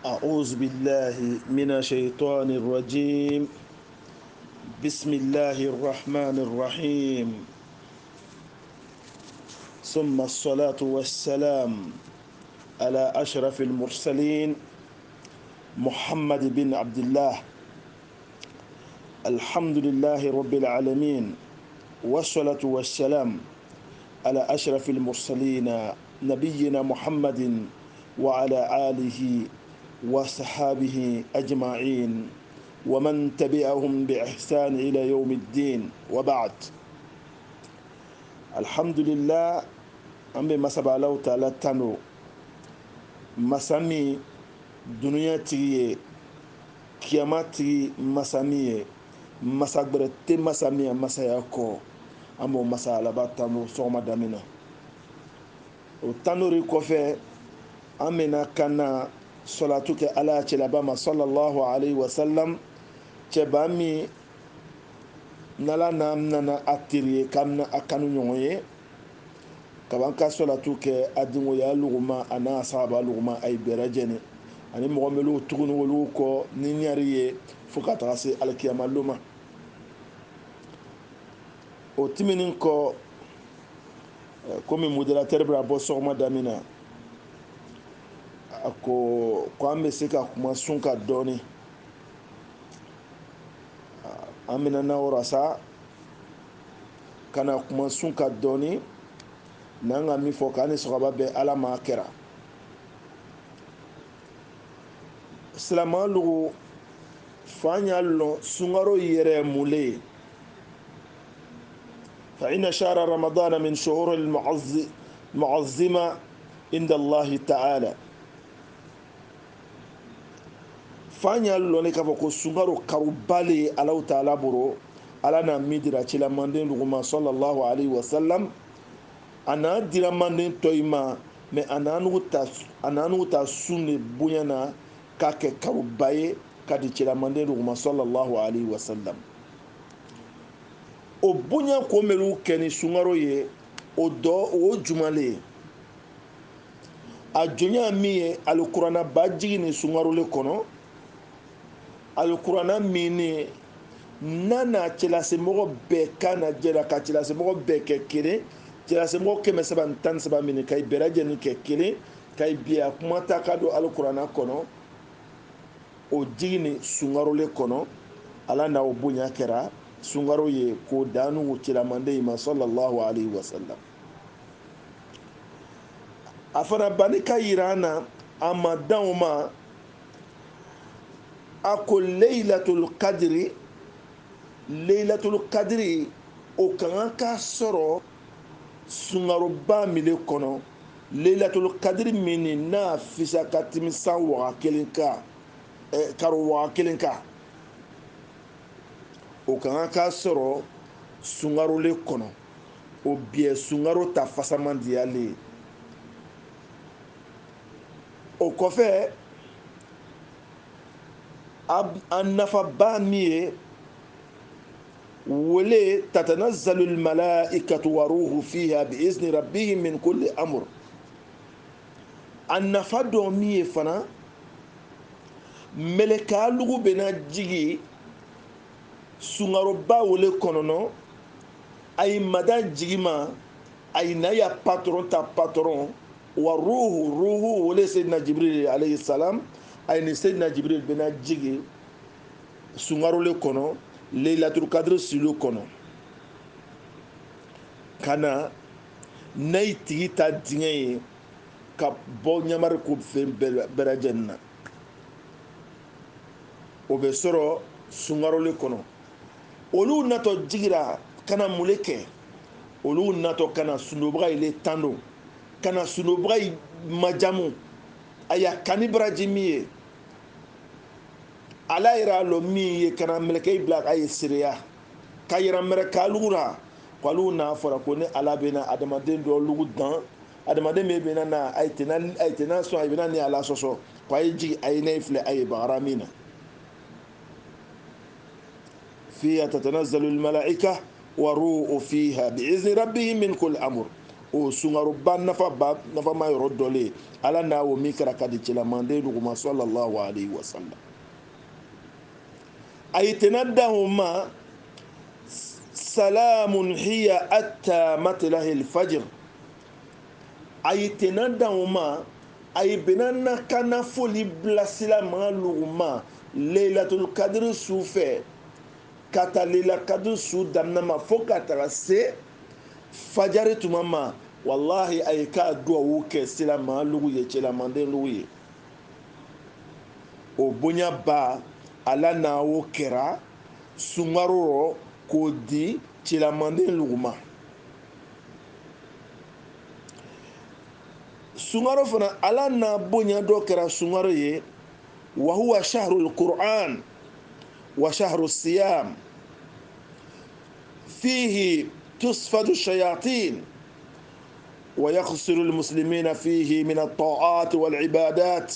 أعوذ بالله من الشيطان الرجيم. بسم الله الرحمن الرحيم. ثم الصلاة والسلام على أشرف المرسلين محمد بن عبد الله. الحمد لله رب العالمين، والصلاة والسلام على أشرف المرسلين نبينا محمد وعلى آله وصحابه أجمعين ومن تبعهم بإحسان إلى يوم الدين وبعد. الحمد لله أم مسبع الله تعالى تنو مسامي دنيا تي كياماتي مسامي مساغبرتي مسامي مساياكو أمو مسالا باتانو سوما دامنا وتانو ريكوفي أمنا كان صلاتك على تلابما صلى الله عليه وسلم تبامي nala nana atiri kamna akanu nyonye kabanka solatu ke adingo ya luguma ana sahaba luguma ay berajene ani mogomelu tugunu wolu ko ni nyariye fuka tagase alkiyama luma o timinin ko komi moderateur bra bo sogma damina ko ambe seka kuma sunka doni amina na orasa kana kuma sunka doni nanga mi fo kani sogaba be ala ma kera silama fanya lo sungaro yere mule fa inna shahra ramadana min shuhur al-mu'azzima inda Allah ta'ala. fanya lo ne ka ko sungaro karubale ala ta'ala boro ala na midira chila manden luguma sallallahu alaihi wasallam ana dira manden toyima me ananu ta sunne bunyana ka ke karubaye kadi chila manden luguma sallallahu alaihi wasallam o bunya ko melu keni sungaro ye o jumale a jonya miye alqur'ana bajigi ni sungaro le kono alqur'ana mini nana chelase mogo be kana jela ka chelase mogo be ke kire chelase mogo keme saban tan saban mini kay beraje ni ke kire kay biya kuma ta kado alqur'ana kono o jigini sungaro le kono ala na o bunya kera sungaro ye ko danu chila mande ma sallallahu alaihi wasallam afana banika irana amadawma ako laylatul qadri o kan ka sɔrɔ sungaroba mile kɔnɔ laylatul qadri mini na fisa ka timisan waga kelen ka karo waga kelen ka o kan ka sɔrɔ sungaro le kɔnɔ o biɛ sungaro ta fasamandiyale o kɔfɛ a nafaba min ye wele tatanazzalu almalaikatu waruhu fiha biizni rabbihim min kulli amr a nafa dɔ min ye fana melekalugu bena jigi sungaroba wele kɔnɔnɔ a ye mada jigi ma a ye na ya patron ta patron wa ruhu wele seydina jibril alayhi salam a ye ni seydina jibril bena jigi sungaro le kɔnɔ laylatul qadr silo kɔnɔ kana nayi tigi ta dingɛ ye ka bɔ ɲamari ko fɛn bɛɛ lajɛlen na o bɛ sɔrɔ sungaro le kɔnɔ olu natɔ jigira kana mule kɛ olu natɔ kana sundobaga ye le tando kana sundobaga ye majamu a ya kani baraji min ye ala yɛrɛ lɔ min ye kana mɛlɛkɛ bila a ye seereya ka yɛrɛ mɛrɛ k'a lugu la k'alu n'a fɔra ko ni ala bɛna adamaden dɔ lugu dan adamaden min bɛna na a ye tɛna sɔn a bɛna ni ala sɔsɔ ko a ye jigi a ye ne filɛ a ye bagara min na fiha tatanazzalu almalaika wa ruhu fiha biizni rabbihim min kulli amr o sungaro ba nafa ma yɔrɔ dɔlen ala n'a o min kɛra ka di cɛlamanden nuguma sallallahu alaihi wasallam a yi tɛna dan o ma salamun hiya atta matlahil fajr a yi tɛna dan o ma a yi bɛna na kana foli bila silama nuguma leilatul kadiri su fɛ ka taa leilatul kadiri su daminɛ ma fo ka taga se fajari tuma ma wallahi a ye k'a duwawu kɛ silama lugu ye cɛlamanden lugu ye o bonya ba ala n'a o kɛra sunkaro rɔ k'o di cɛlamanden lugu ma sunkaro fana ala n'a bonya dɔ kɛra sunkaro ye wa huwa shahrul qur'an wa shahru siyam fihi tusfadu shayatin ويخسر المسلمين فيه من الطاعات والعبادات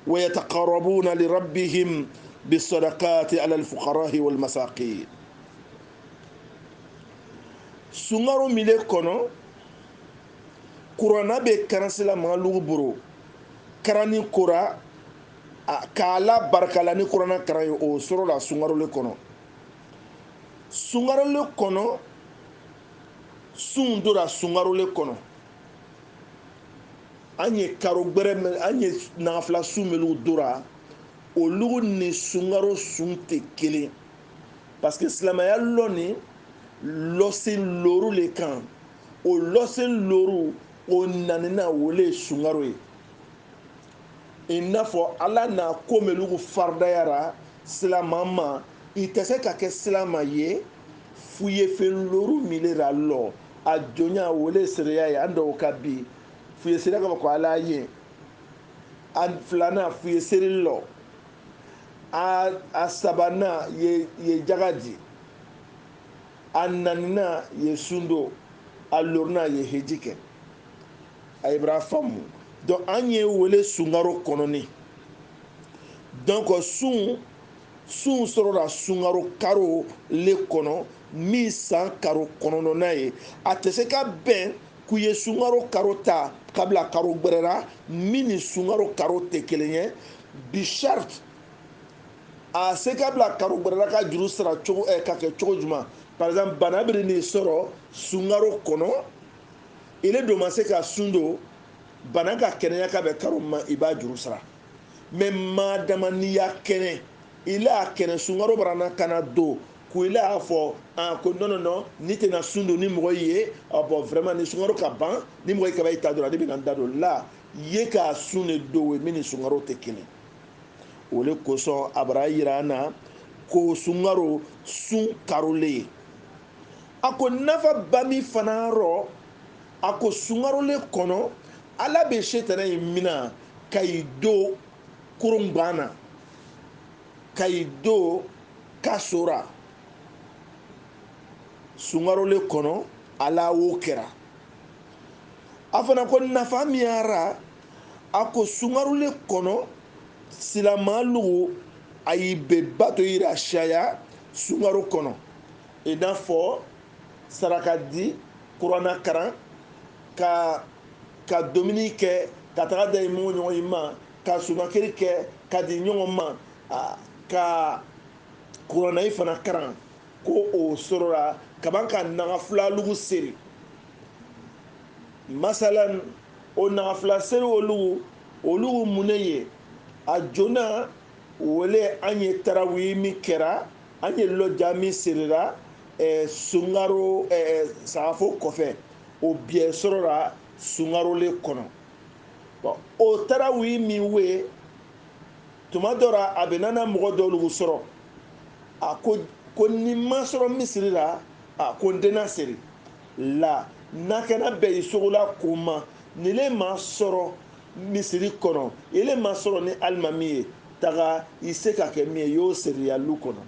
ويتقربون لربهم بالصدقات على الفقراء والمساكين سنغارو ميلي كونو كورانا بي كرانسلا مالو برو كراني كورا كالا باركالاني كورانا كراي او سورو لا سنغارو لي كونو سنغارو لي كونو sun dora sunkaro le kɔnɔ an ye karo gbɛrɛ an ye nagafila sun minnu dora olu ni sunkaro sun tɛ kelen parce que silamɛya lɔ ni lɔsen loru le kan o lɔsen loru o nanina o le ye sunkaro ye i n'a fɔ ala n'a ko minnu faridayara silama ma i tɛ se ka kɛ silama ye f'u ye fɛn loru min le ra lɔ a jonya wole sereya ye an dɔw ka bi f'u ye sereya k'a fɔ ko ala ye a filanan f'u ye seri lɔ a sabanan ye jaga di a nanina ye sundo a lorina ye heji kɛ a ye bara faamu donc an ye wele sunkaro kɔnɔni donc sun sɔrɔla sunkaro karo le kɔnɔ min san karo kɔnɔntɔnnan ye a tɛ se ka bɛn k'u ye sunkaro karo ta kabila karo gbɛrɛra min ni sunkaro karo tɛ kelen ye bi charte a se ka bila karo gbɛrɛra ka juru sara cogo ka kɛ cogo jumɛn par exemple bana bɛ nin sɔrɔ sunkaro kɔnɔ ile dɔ ma se ka sun don bana ka kɛnɛya ka bɛn karo ma i b'a juru sara mais maa dama n'i y'a kɛnɛ ile a kɛnɛ sunkaro barana kana don ko ile y'a fɔ ko non ni tɛna sun don ni mɔgɔ ye bon vraiment ni sunkaro ka ban ni mɔgɔ ye kaba i ta dɔrɔn ne bɛ na n da don la ye k'a sun de don o ye min ni sunkaro tɛ kelen o le kosɔn a bara yira an na ko sunkaro sun karolen ye a ko nafa ba min fana rɔ a ko sunkarolen kɔnɔ ala bɛ setana in mina ka i don kurun na ka i don kaso ra sunkarolen kɔnɔ ala o kɛra a fana ko nafa min yara a ko sunkarolen kɔnɔ silamɛlugu a y'i bɛ bato yira sariya sunkaro kɔnɔ i n'a fɔ saraka di kuranna karan ka dumuni kɛ ka taga da mɔgɔ ɲɔgɔn ma ka sumakiri kɛ ka di ɲɔgɔn ma ka kurannayi fana karan ko o sɔrɔla kaban ka nagafulalugu seri masalan o nagafula seri olugu mun ne ye a jona wole an ye tarawih min kɛra an ye lɔja min serira sunkaro sagafo kɔfɛ o biɛ sɔrɔla sunkarolen kɔnɔ bon o tarawih min we tuma dɔ la a bɛ nana mɔgɔ dɔw sɔrɔ a ko ni ma sɔrɔ misiri la ko n tɛna seri la n'a kɛra bɛɛ i sogola ko ma ni le ma sɔrɔ misiri kɔnɔ ile ma sɔrɔ ni alimami ye taga i se ka kɛ min ye y'o seriya lu kɔnɔ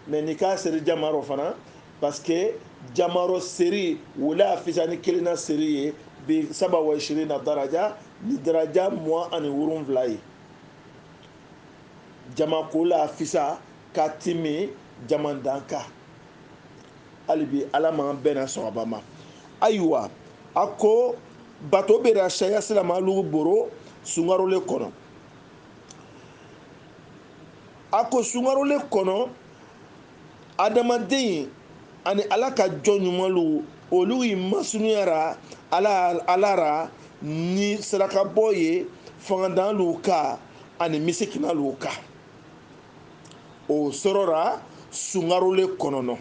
mais ni k'a seri jamarɔ fana parce que jamarɔ seri wole a fisa ni kelenna seri ye bi 27 daraja ni daraja 27 ye jamako la a fisa ka timi jamandan kan alibi ala ma bena sɔgɔbama ayiwa a ko bato bera sariya silamalugu boro sungarole kɔnɔ a ko sungarole kɔnɔ adamaden ani ala ka jɔn ɲumanlu olu yi masunuyara ala ra ni sarakabɔ ye fangadanlu ka ani misikinalu ka o sɔrɔra sungarole kɔnɔnɔ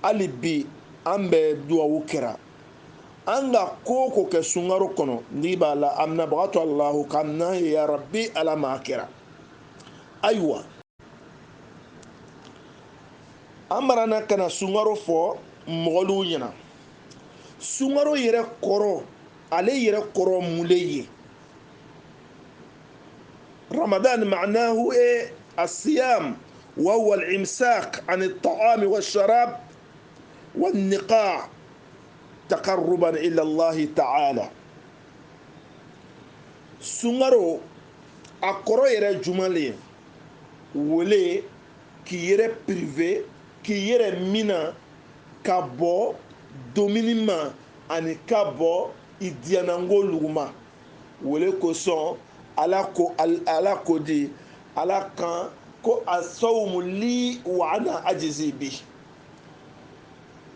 hali bi an bɛ duwawu kɛra an ka ko ko kɛ sunkaro kɔnɔ n'i b'a la a minabagatɔ alahu ka mina ye ya rabbi ala ma kɛra ayiwa an marana ka na sunkaro fɔ mɔgɔluw ɲɛna sunkaro yɛrɛ kɔrɔ ale yɛrɛ kɔrɔ mun le ye ramadan ma'nahu الصيام وهو الإمساك عن الطعام والشراب والنقاع تقربا إلى الله تعالى سنغرو أقرأ يرى جمالي ولي كي يرى بريفي كي يرى منا كابو دومينيما أني كابو إديانانغو لغما ولي كوسون ala ko di ala kan ko asawmu li wa ana ajizi bi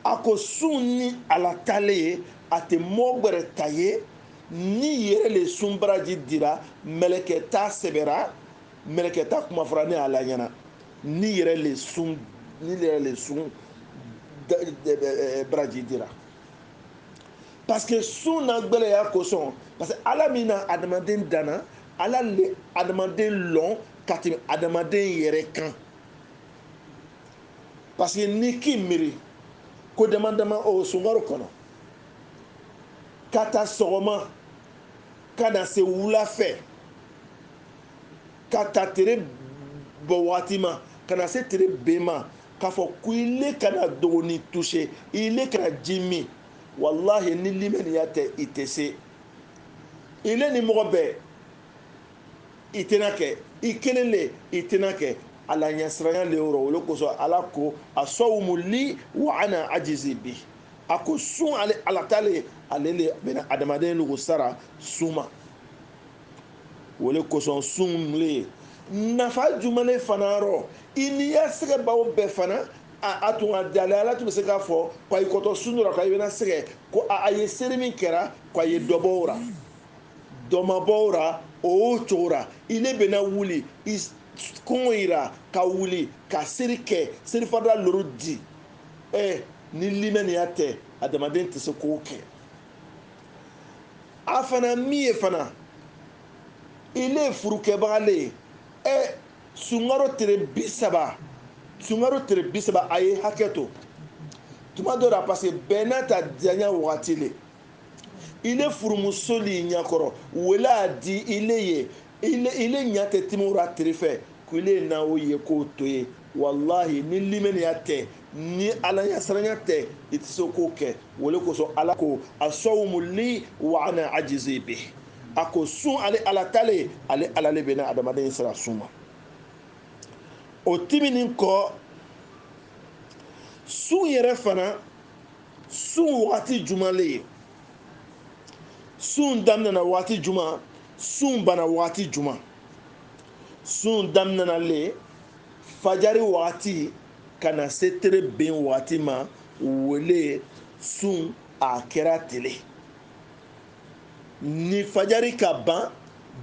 ako sun ni ala tale ate mogbere taye ni yere le sunbaraji dira meleketa sebera meleketa kuma fara ne ala ɲana ni yere le sun baraji dira parce que sun na gbeleya kosɔn parce que ala min na adamaden dana ala le adamaden lɔn ka tɛmɛ adamaden yɛrɛ kan parce que ni k'i miiri ko dama dama o sunkaro kɔnɔ ka taa sɔgɔma ka na se wula fɛ ka taa tere bɔ waati ma ka na se tere ben ma k'a fɔ ko ile kana dogoni touché ile kana ji min wallahi ni limaniya tɛ i tɛ se ile ni mɔgɔ bɛɛ i tɛna kɛ i kelen le i tɛna kɛ ala ɲɛsiranya le yɔrɔ olu kosɔn ala ko a sɔwumu li wa ana ajizi bi a ko sun ala tale ale le bɛna adamaden lugu sara sun ma olu kosɔn sun le nafa jumɛn le fana yɔrɔ i n'i y'a sɛgɛbaw bɛɛ fana a tun ka dalen ala tun bɛ se k'a fɔ ko a y'i kɔtɔ sun dɔ la ko a bɛna sɛgɛ ko a ye seri min kɛra ko a ye dɔ bɔ o la dɔ ma bɔ o la o cogo la ile bɛna wuli kɔngɔ yira ka wuli ka seri kɛ serifada loro di ni limaniya tɛ adamaden tɛ se k'o kɛ a fana min ye fana ile ye furukɛbaga le ye sunkaro tere 30 sunkaro tere 30 a ye hakɛ to tuma dɔ la parce que bɛɛ n'a ta diyaɲa wagati le ile furumuso li ɲakɔrɔ wele a di ile ye ile ɲa tɛ timura tere fɛ ko ile na o ye k'o to ye wallahi ni limaniya tɛ ni ala ɲasiranya tɛ i tɛ se k'o kɛ wele kosɔn ala ko a sɔwumu li wa ana ajizi bi a ko sun ale ala tale ale ala le bɛna adamaden sira sun ma o timinin kɔ sun yɛrɛ fana sun wagati juman le ye sun daminɛna wagati juman sun bana wagati juman sun daminɛna le fajari wagati ka na se tere ben wagati ma wele sun a kɛra tele ni fajari ka ban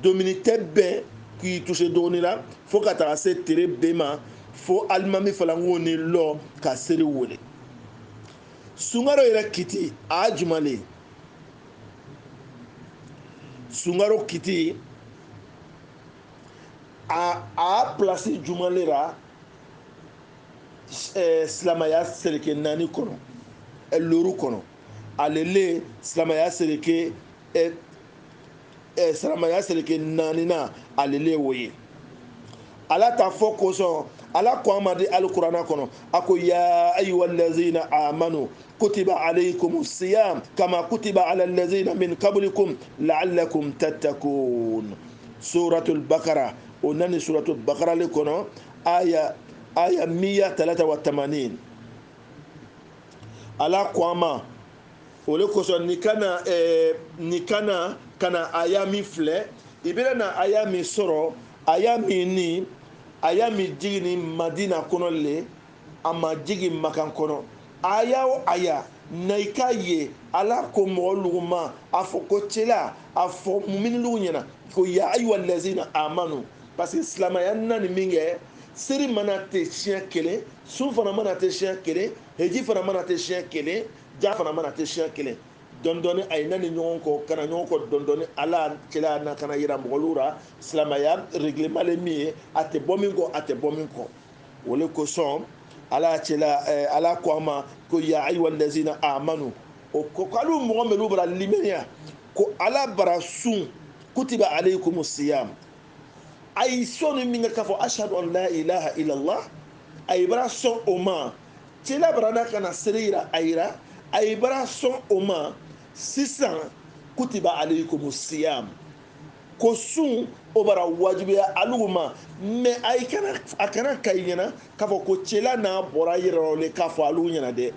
domini tɛ bɛn k'i touché dɔɔni la fo ka taga se tere ben ma fo alimami falanko ni lɔ ka seri wele sunkaro yɛrɛ kiti a juman le sunkaro kiti a place juman le ra silamaya seleke 4 kɔnɔ loru kɔnɔ ale le silamaya seleke silamaya seleke 4 na ale le wo ye ala ta fɔ kosɔn ala ko an ma di alikuranna kɔnɔ a ko ya ayyuhal lazina amanu kutiba alaykum siyam kama kutiba ala allazina min qablikum la'allakum tattaqun suratul bakara o nani suratul bakara le kɔnɔ aya 183 ala kwama ole koso nikana kana ayami fle ibira na ayami soro ayami ni ayami jigini madina kono le ama jigi makan kono aya o aya naika ye ala ko moluma afoko chela afo muminilu nyana ko ya ayu allazina amanu parce que islamaya nani minge seri mana te chien kele sun fana mana te chien kele heji fana mana te chien kele ja fana mana te chien kele dondoni ay nani ñon ko kana ñon ko dondoni ala chela na kana yira mbolura islamaya règlement le mi ate bomingo wole ko son ala chela ala kwama ko ya ayu allazina amanu o ko kalu mo melu bara limenia ko ala bara sun kutiba alaykumus siyam ay sonu minga kafo ashhadu an la ilaha illa allah ay bara son oma chela bara na kana sirira ayra ay bara son oma sisan kutiba alaykumus siyam ko sun o bara wajibiya aluguma me ay kana akana kayina kafo ko chela na bora yirole kafo alu nyana de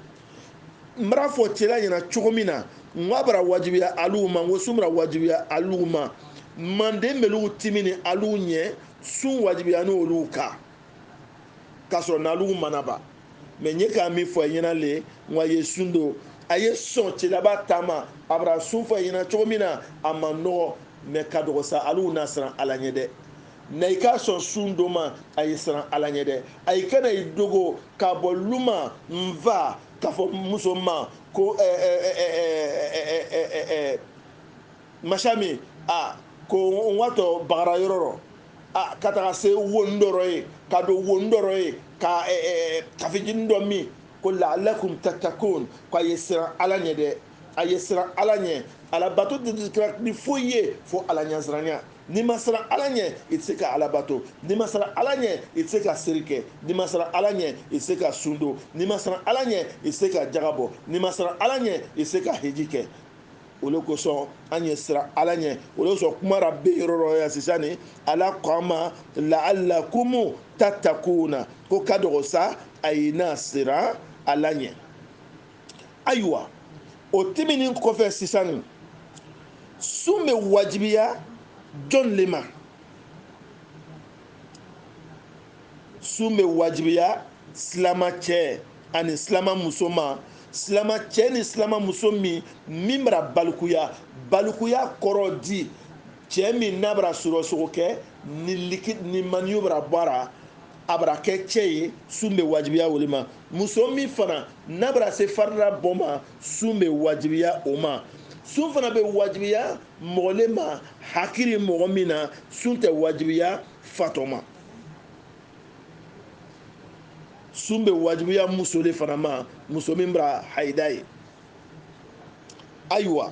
mara fo chela nyana chogomina ngwa bara wajibiya aluguma wo sumra wajibiya aluguma mande melu timini alu nye sun wajibiya no oluka kaso na aluguma na ba me nye ka mi fo nyana le ngwa yesundo aye son chela ba tama abra sun fo nyana chogomina amano me kadogo sa alu nasran alanye de naika son sundoma ay sran alanye de ay kana idogo ka boluma mva kafo musoma ko mashami ko wato bagara yororo kata se wondoro e kado wondoro e ka kafijindo mi ko la'allakum tattakun ko ay sran alanye de ay sran alanye ala bato de dikra ni foye fo ala nyazranya ni masara alanye itseka ala bato ni masara alanye itseka sirike ni masara alanye itseka sundo ni masara alanye itseka jagabo ni masara alanye itseka hejike oloko so anye sira alanye oloko so kumara beeroro ya sisani ala qama la'allakum tattakuna ko kadogo sa ayina sira alanye aywa o timini kofe sisani sume wajibiya jon lema sume wajibiya silama cɛ ani silama muso ma silama cɛ ni silama muso min bara balikuya kɔrɔ di cɛ min n'a bara sɔrɔsogo kɛ ni maniyo bara bɔra a bara kɛ cɛ ye sun bɛ wajibiya o ma muso min fana n'a bara se farida bɔ ma sun bɛ wajibiya o ma sun fana bɛ wajibiya mɔgɔle ma hakili mɔgɔ min na sun tɛ wajibiya fatɔ ma sun bɛ wajibiya muso de fana ma muso min bara hayida ye ayiwa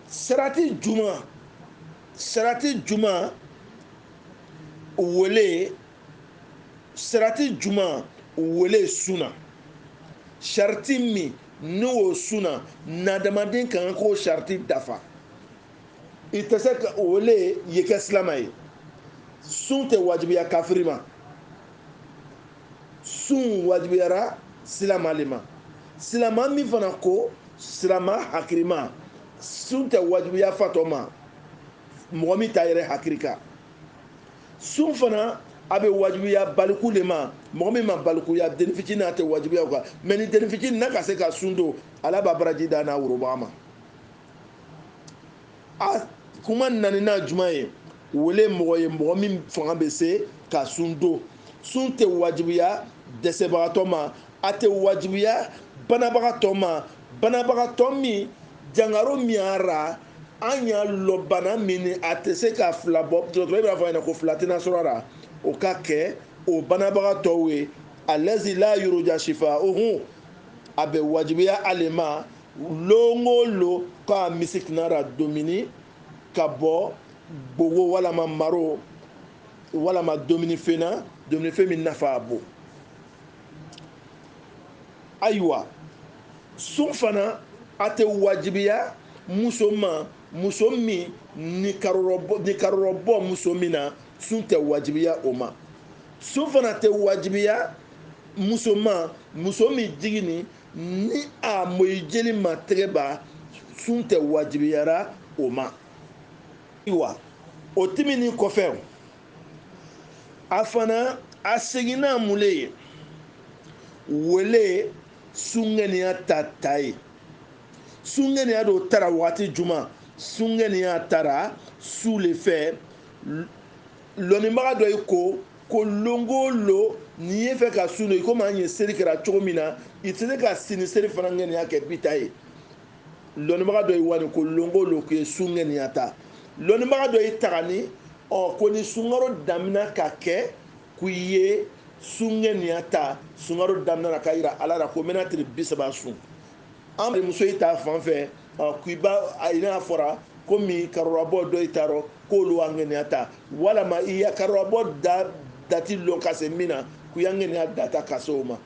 sarati juma wele suna sharti min n'o suna nadamaden kan k'o sharti dafa i tɛ se ka wele ye kɛ silama ye sun tɛ wajibiya kafiri ma sun wajibiyara silama le ma silama min fana ko silama hakiri ma sun tɛ wajibiya fatɔ ma mɔgɔ min t'a yɛrɛ hakiri kan sun fana a bɛ wajibiya baliku le ma mɔgɔ min ma balikuya deni fitinin a tɛ wajibiya o kan mɛ ni deni fitinin n'a ka se ka sun don ala b'a baraji da n'a worobaga ma a kuma naaninan jumɛn ye wele mɔgɔ ye mɔgɔ min fanga bɛ se ka sun don sun tɛ wajibiya dɛsɛbagatɔ ma a tɛ wajibiya banabagatɔ ma banabagatɔ min jangaro min ara an y'a lɔ bana min ni a tɛ se ka fila bɔ dɔgɔtɔrɔ b'a fɔ a ɲɛna ko fila tɛna sɔrɔ a la o ka kɛ o banabagatɔw ye allazi la yurja shifa'uhu a bɛ wajibiya ale ma lon o lon k'a misikinara domini ka bɔ gbogo walama maro walama dominifɛn na dominifɛn min nafa a bon ayiwa sun fana a tɛ wajibiya muso ma muso min ni karɔrɔ bɔ muso min na sun tɛ wajibiya o ma sun fana tɛ wajibiya muso min jigini ni a moyi jeli ma tɛgɛ ba sun tɛ wajibiyara o ma ayiwa o tɛmɛnen kɔfɛ a fana a seginna mun le ye wele sungɛniya ta ye sungɛniya dɔ tara waati juma sungɛniya tara su le fɛ lɔnnibaga dɔ ye ko longo lo n'i ye fɛ ka sun i komi an ye seli kɛra cogo min na i tɛ se ka sini seli fana ŋɛniya kɛ bi ta ye lɔnnibaga dɔ ye wani ko longo lo k'o ye sun ŋɛniya ta lɔnnibaga dɔ ye tagani ko ni sunkaro daminɛ ka kɛ k'u ye sun ŋɛniya ta sunkaro daminɛ ka yira ala la ko n bɛna tile 30 sun an muso yi ta fan fɛ k'i ba a n'a fɔra komi karɔrabɔ dɔ i ta rɔ k'olu a ŋɛniya ta walama i ya karɔrabɔ dati lɔn ka se min na k'u ya ŋɛniya data ka se o ma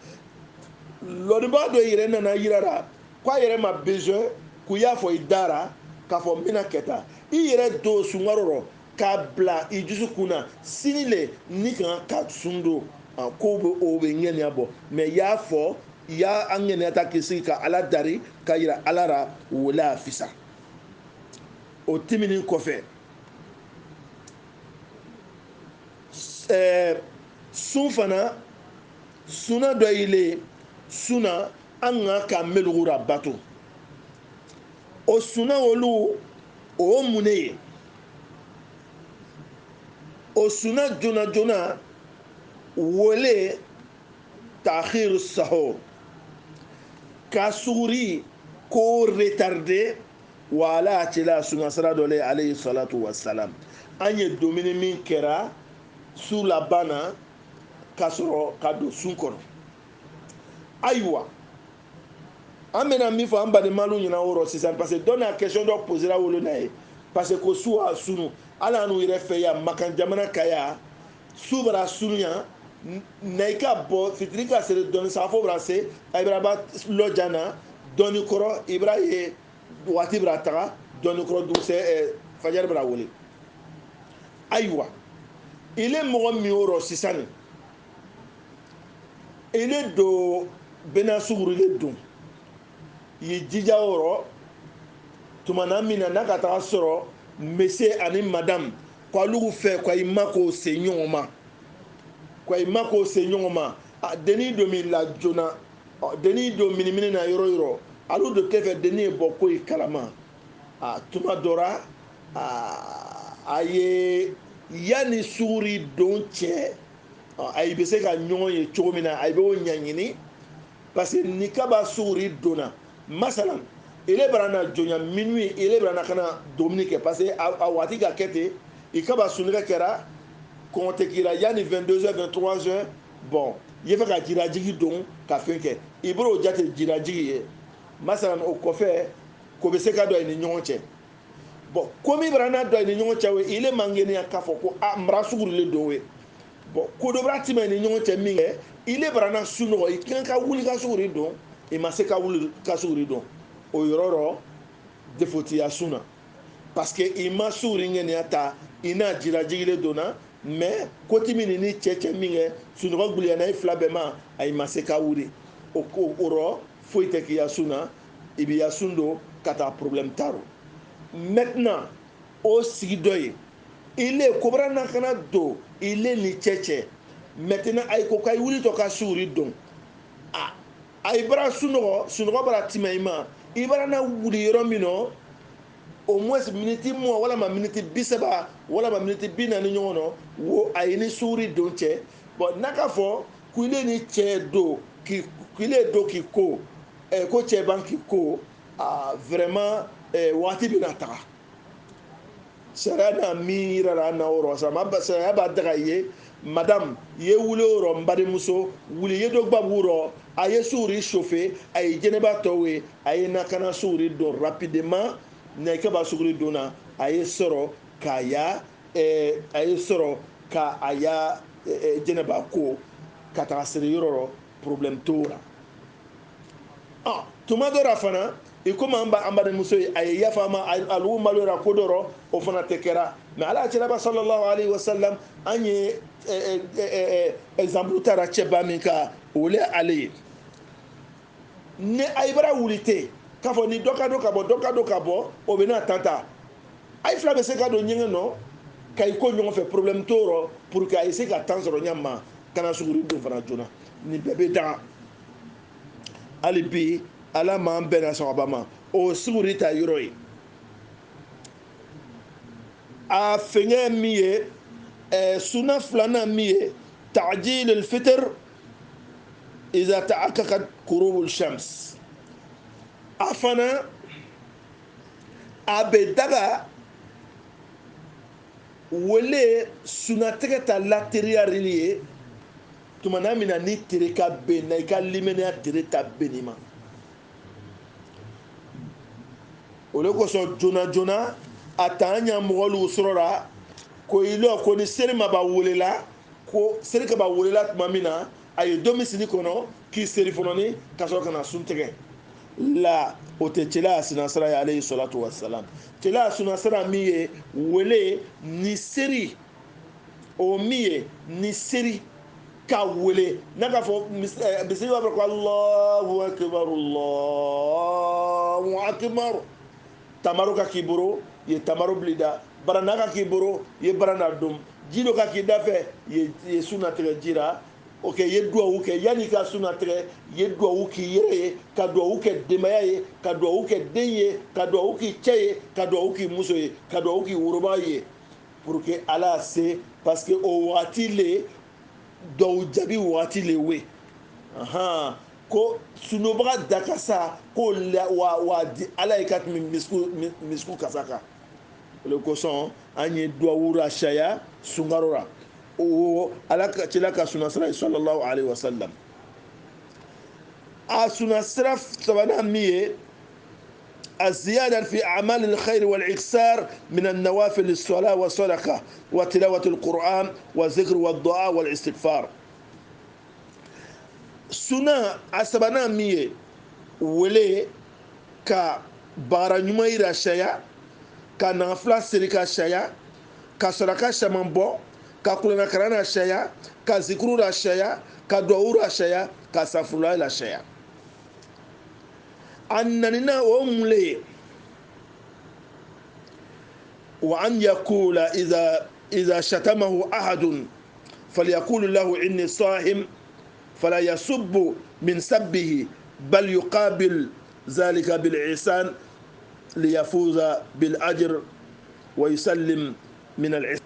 lɔnnibaga dɔ yɛrɛ nana yira la k'a yɛrɛ ma besoin k'u y'a fɔ i dara k'a fɔ n bɛna kɛ tan i yɛrɛ don sunkaro rɔ k'a bila i dusukun na sini le ni kan ka sun don ko o bɛ ŋɛniya bɔ mɛ i y'a fɔ i y'a ŋɛniya ta k'i sigi ka ala dari ka yira ala ra wele a fisa o tɛmɛnen kɔfɛ sun fana suna dɔ yile suna an ka melugura bato o suna olu o mun ne ye o suna joona joona wele takhir sahur ka suguri ko retarder wala cɛla sungasira dɔ le alayhi salatu wassalam an ye dumuni min kɛra su laban na ka sɔrɔ ka don sun kɔnɔ ayiwa an bɛna min fɔ an badenmalu ɲɛna o rɔ sisan parce que dɔ n'a question dɔ posera wolo na ye parce que ko su a sunu ala n'u yɛrɛ fɛ yan makan jamana ka yan su bara sunuya na i ka bɔ fitiri ka sere dɔɔni safo bara se a bara ba lɔja na dɔɔni kɔrɔ i bara ye waati bara taga dɔɔni kɔrɔ dugusɛ fajari bara wele ayiwa ile mɔgɔ min o rɔ sisan ile do bena suguru ile dun yi jija o rɔ tumana min na n'a ka taga sɔrɔ mese ani madame k'alu fɛ ko i ma k'o se ɲɔgɔn ma ko i ma k'o se ɲɔgɔn ma denni do min la joona denni do minimini na yɔrɔ yɔrɔ alu do tɛ fɛ denni ye bɔ ko i kalama tuma dɔra a ye yanni suguri don cɛ ayi bɛ se ka ɲɔgɔn ye cogo min na ayi bɛ o ɲɛɲini parce que ni kaba suguri donna masalan ele bara na jonya minuit ele bara na kana domini kɛ parce que a waati ka kɛ ten i kaba sunɛgɛ kɛra kɔn tɛ k'i la yanni 22h 23h bon i ye fɛ ka jirajigi don ka fɛn kɛ i b'o jate jirajigi ye masalan o kɔfɛ ko bɛ se ka dɔ i ni ɲɔgɔn cɛ bon komi bara na dɔ i ni ɲɔgɔn cɛ o ile man kɛnɛya k'a fɔ ko mara sugurilen don ye bon ko dɔ bara tɛmɛ i ni ɲɔgɔn cɛ min kɛ ile bara na sunɔgɔ i kan ka wuli ka suguri don i ma se ka wuli ka suguri don o yɔrɔ rɔ defotiya sun na parce que i ma suguri ŋɛniya ta i n'a jirajigilen donna mais koti min ni cɛ min kɛ sunɔgɔ gwuliyana i fila bɛɛ ma a i ma se ka wuli o rɔ foyi tɛ k'i ya sun na i b'i ya sun don ka taa problème t'a rɔ maintenant o sigi dɔ ye ile kobara na kana don ile ni cɛ maintenant a ko k'a wuli tɔ ka suguri don a i bara sunɔgɔ bara tɛmɛ i ma i bara na wuli yɔrɔ min na au moins miniti mugan walama miniti 30 walama miniti 40 ɲɔgɔn na wo a ye ni suguri don cɛ bon n'a ka fɔ k'ile ni cɛ don k'ile don k'i ko ko cɛ ban k'i ko vraiment waati bɛna taga sariya n'a min yirara an na o rɔ sariya b'a daga i ye madame ye wuli o rɔ n badenmuso wuli ye dɔ gbabu rɔ a ye suguri chauffer a ye jɛnɛba tɔw ye a ye nakana suguri don rapidement na i kaba suguri donna a ye sɔrɔ k'a ya jɛnɛba ko ka taga siri yɔrɔ rɔ problème t'o la tuma dɔ la fana i comme amba de muso ay yafama alu malora kodoro o fana tekera mais ala tilaba sallallahu alayhi wa sallam anye exemple tara cheba minka ole ale ne aybara wulite kafo ni doka doka bo o bena tanta ay fla be se ka do nyenge no kay ko ñoo fe problème toro pour que ay se ka tan soro nyama kana suguri do fana jona ni bebe da ali bi ala ma bena so abama o suguri ta yoro a fenye miye suna flana miye ta'jil al-fitr إذا تعققت غروب الشمس أفنا أبدأ wele sunatɛgɛ ta lateriya reliye tumana mina ni tere ka ben na i ka limaniya tere ta beni ma o le kosɔn joona a t'an ɲa mɔgɔlu sɔrɔla ko i lɔ ko ni seri ma ba welela ko seri ka ba welela tuma min na a ye domisili kɔnɔ k'i seri fɔlɔni ka sɔrɔ ka na sun tigɛ la o tɛ cɛla a sinasira ye alayhi salatu wasalam cɛla a sinasira min ye wele ni seri o min ye ni seri ka wele n'a ka fɔ bisiri b'a fɔ ko Allahu akbar tamaru ka k'i bolo ye tamaru bili da barana ka k'i bolo ye barana dom ji dɔ ka k'i da fɛ ye suna tigɛ ji la ok ye duwawu kɛ yanni ka suna tigɛ ye duwawu k'i yɛrɛ ye ka duwawu kɛ denbaya ye ka duwawu kɛ den ye ka duwawu k'i cɛ ye ka duwawu k'i muso ye ka duwawu k'i woroba ye pour que ala se parce que o waati le dɔw jaabi waati le we ko sunobaga dakasa ko wa di ala ye ka tɛmɛ misku kasa kan o le kosɔn an ye duwawu la sariya sunkaro la o ala ka cila ka sunasira sallallahu alaihi wasallam a sunasira sabanan min ye الزيادة في أعمال الخير والإكثار من النوافل الصلاة والصدقة وتلاوة القرآن والذكر والدعاء والاستغفار سنة أسبنا مية ولي كا بارانيومي راشايا كا نافلا سريكا شايا كا صدقة شمانبو كا كلنا كرانا شايا كا ذكر راشايا كا دعاء راشايا كا سافرولا راشايا أننا أملي وأن يقول إذا شتمه أحد فليقول له إني صائم فلا يسب من سبه بل يقابل ذلك بالإحسان ليفوز بالأجر ويسلم من العسر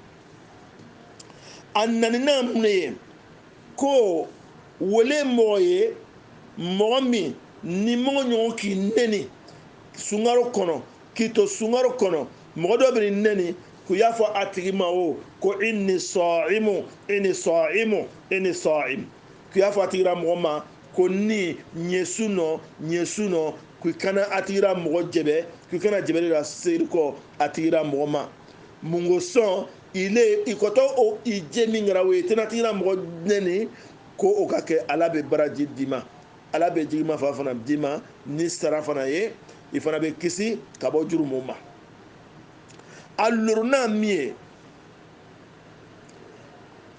أننا أملي كو ولي موي مومي ni mɔgɔ ɲɔgɔn k'i neni sunkaro kɔnɔ k'i to sunkaro kɔnɔ mɔgɔ dɔ bɛ neni k'u y'a fɔ a tigi ma o ko inni sɔ'imu k'u y'a fɔ a tigi la mɔgɔ ma ko ni ɲɛsu nɔ k'u kana a tigi la mɔgɔ jɛbɛ k'u kana jɛbɛ de la seri kɔ a tigi la mɔgɔ ma mun ko sɔn ile i kɔtɔ o i jɛ min kɛra o ye tɛna tigi la mɔgɔ neni ko o ka kɛ ala bɛ baraji d'i ma ala bɛ jigima fa fana d'i ma ni sara fana ye i fana bɛ kisi ka bɔ jurumu ma a lorona min ye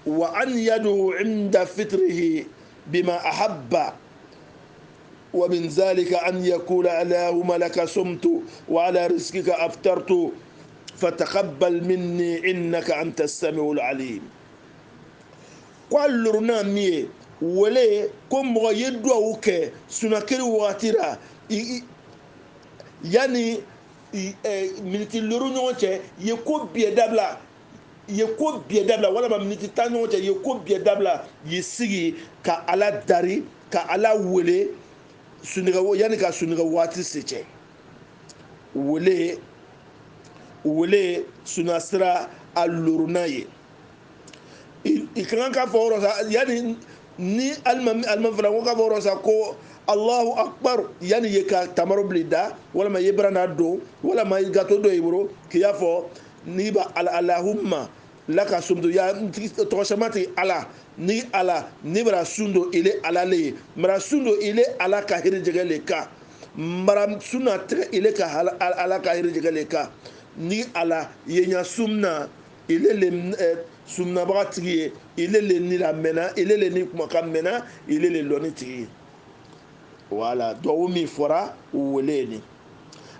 wa an yaduhu inda fitrihi bima ahabba wa min zalika an yakula allahumma laka sumtu wa ala rizqika aftartu fataqabbal minni innaka anta as-sami'ul alim ko a lorona min ye wele ko mɔgɔ ye duwawu kɛ sunakiri wagati la yanni miniti loro ɲɔgɔn cɛ ye ko biɛ dabila walama miniti tan ɲɔgɔn cɛ ye ko biɛ dabila y'i sigi ka ala dari ka ala wele yanni ka sunɛgɛ waati se cɛ wele sunasira a lorona ye i ka kan ka fɔ yɔrɔ sa yanni ni alimami fana ko k'a fɔ yɔrɔ sa ko Allahu akbar yanni ye ka tamaru bili da walama ye barana don walama gato dɔ y'i bolo k'i y'a fɔ n'i ba alahumma laka sumtu ya tɔgɔsɛma ti ala ni ala ni bara sun don ile ala le ye mara sun don ile ala ka hirijɛgɛ le kan maram suna tigɛ ile ka ala ka hirijigɛle ka ni ala yenya sumna ile le sumnabaga tigi ye ile le ni la mɛna ile le ni kumakan mɛna ile le lɔni tigi ye wala duwawu min fɔra o wele ni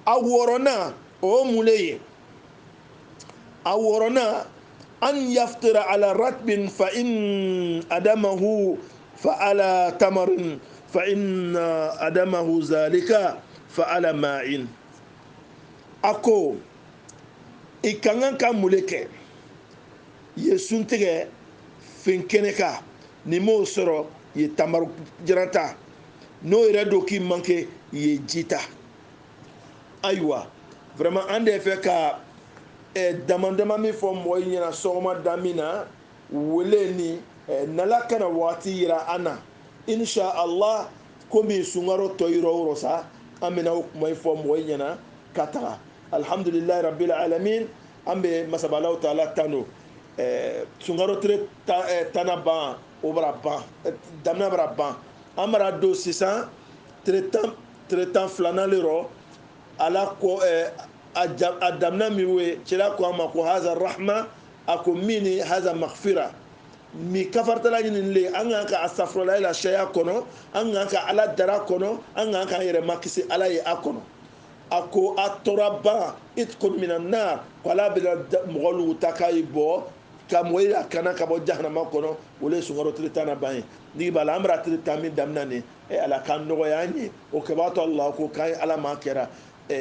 a wɔɔrɔnan o mun le ye a wɔɔrɔnan an yaftira ala ratbin fa in adamahu fa ala tamarin fa in adamahu zalika fa ala ma'in a ko i ka kan ka mun le kɛ ye sun tigɛ fɛn kɛnɛ kan ni m'o sɔrɔ ye tamaru jarata n'o yɛrɛ do k'i manqué ye ji ta ayiwa vraiment an de fɛ ka dama dama min fɔ mɔgɔ yi ɲɛna sɔgɔma da min na wele ni n'ala kana waati yira an na insha Allah komi sunkaro tɔ yɔrɔ o yɔrɔ sa an bɛna o kuma in fɔ mɔgɔ yi ɲɛna ka taga alhamdulilayi rabbil alamin an bɛ masabalaw taala tano sunkaro tile tana ban o bara ban damina bara ban an bara don sisan tile tan filanan le rɔ ala ko a damina min ye cɛla ko a ma ko haza rahma a ko min ni haza maghfira mi kafaritala ɲini le an kan ka asafurala la sariya kɔnɔ an kan ka ala dara kɔnɔ an kan ka yɛrɛ makisi ala ye a kɔnɔ a ko a tɔra ban itkun minan nar ko ala bɛna mɔgɔ lugu ta k'a yi bɔ ka mɔgɔ yi a kana ka bɔ jahanama kɔnɔ o le sunkaro tile tan na ban ye n'i b'a la an bɛna tile tan min daminɛ nin ala k'an nɔgɔya an ye o kɛbaa to ala ko k'an ye ala ma kɛra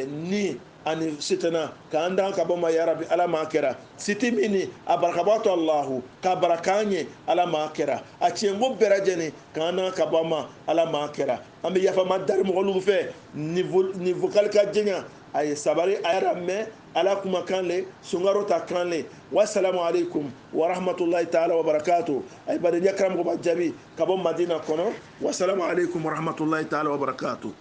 ni ani sitana k'an dan ka bɔ ma yarabi ala ma kɛra siti min ni a barakabaatɔ alahu k'a baraka an ye ala ma kɛra a tiɲɛko bɛɛ lajɛlen k'an dan ka bɔ ma ala ma kɛra an bɛ yafama dari mɔgɔlu fɛ ni vocal ka jɛɲa a ye sabari a yɛrɛ mɛn ala kumakan le sunkaro ta kan le wasalamu alaikum wa rahmatulahi taala wa barakatuh a ye baden ɲɛ karamɔgɔba jaabi ka bɔ madina kɔnɔ wasalamu alaikum wa rahmatulahi taala wa barakatuh